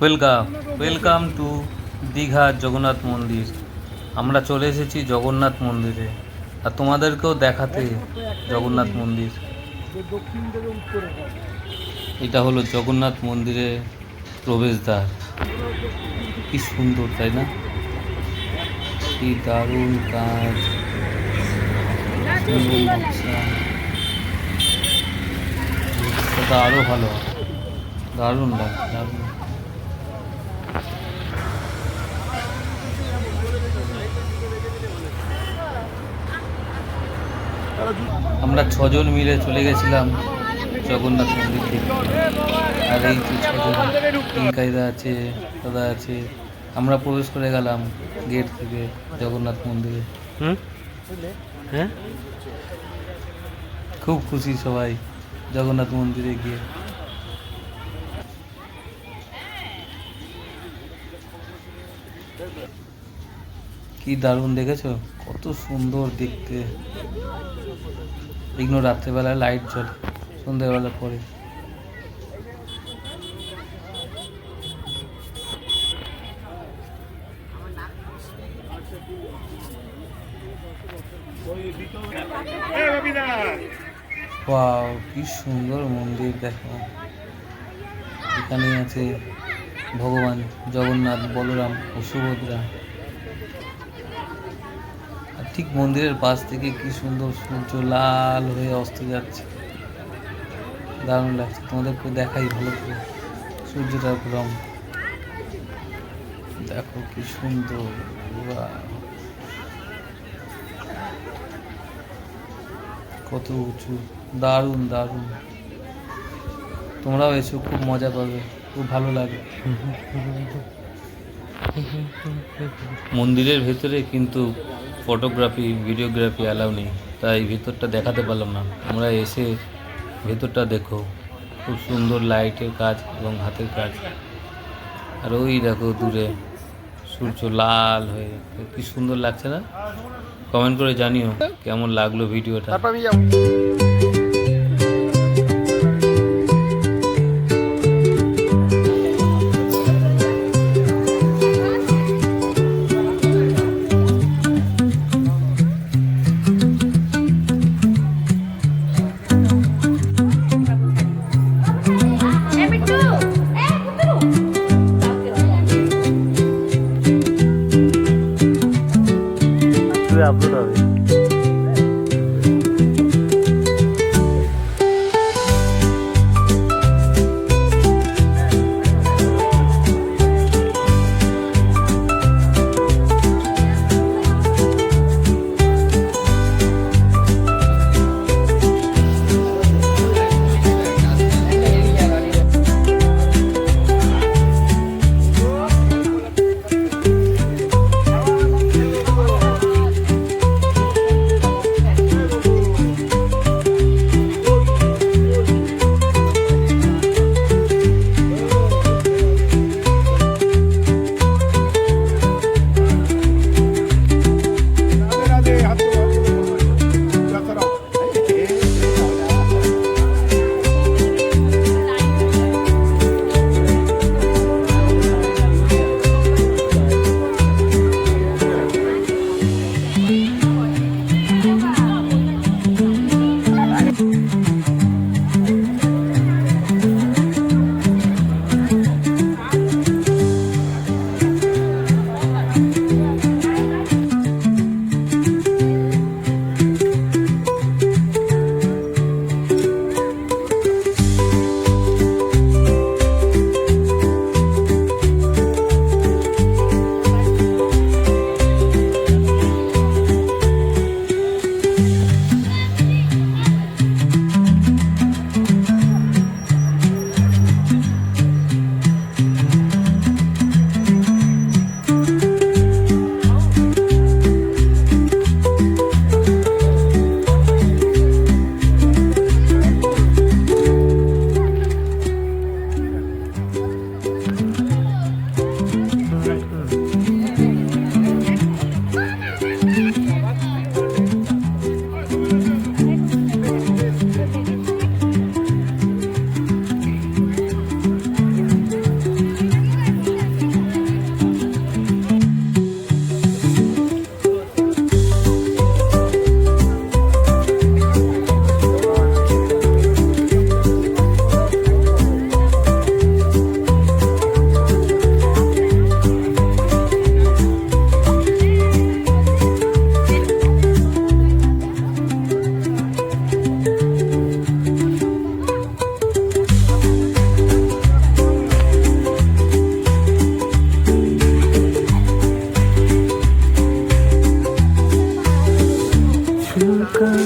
Welcome welcome to Digha Jagannath মন্দির। আমরা চলে এসেছি জগন্নাথ মন্দিরে, আর তোমাদেরকেও দেখাতে জগন্নাথ মন্দির। এটা হলো জগন্নাথ মন্দিরের প্রবেশদ্বার। কি সুন্দর, তাই না? কি দারুণ কাজ, সুন্দর নকশা। সেটা আরও ভালো, দারুণ লাগে, দারুণ। আমরা 6 জন মিলে চলে গেছিলাম জগন্নাথ মন্দির দেখতে। আর এই যে 6 জন, কায়দা আছে, দাদা আছে। আমরা প্রবেশ করে গেলাম গেট থেকে জগন্নাথ মন্দিরে। হ্যাঁ, খুব খুশি সবাই জগন্নাথ মন্দিরে গিয়ে। কি দারুণ, দেখেছো কত সুন্দর দেখতে। এগুলো রাত্রেবেলায় লাইট জ্বলে, সন্ধ্যেবেলা পরে। ওয়াও, কি সুন্দর মন্দির দেখো। এখানে আছে ভগবান জগন্নাথ, বলরাম ও সুভদ্রা। আর ঠিক মন্দিরের পাশ থেকে কি সুন্দর সূর্য লাল হয়ে অস্ত যাচ্ছে, দারুণ লাগছে। তোমাদেরকে দেখাই ভালো করে সূর্যটার রং দেখো, কি সুন্দর। কত উঁচু, দারুণ দারুণ। তোমরাও এসো, খুব মজা পাবে, খুব ভালো লাগে। মন্দিরের ভেতরে কিন্তু ফটোগ্রাফি ভিডিওগ্রাফি অ্যালাউ নেই, তাই ভেতরটা দেখাতে পারলাম না। আমরা এসে ভেতরটা দেখো, খুব সুন্দর লাইটের কাজ এবং হাতের কাজ। আর ওই দেখো দূরে সূর্য লাল হয়ে, কি সুন্দর লাগছে না? কমেন্ট করে জানিও কেমন লাগলো ভিডিওটা। আপলোড হবে। का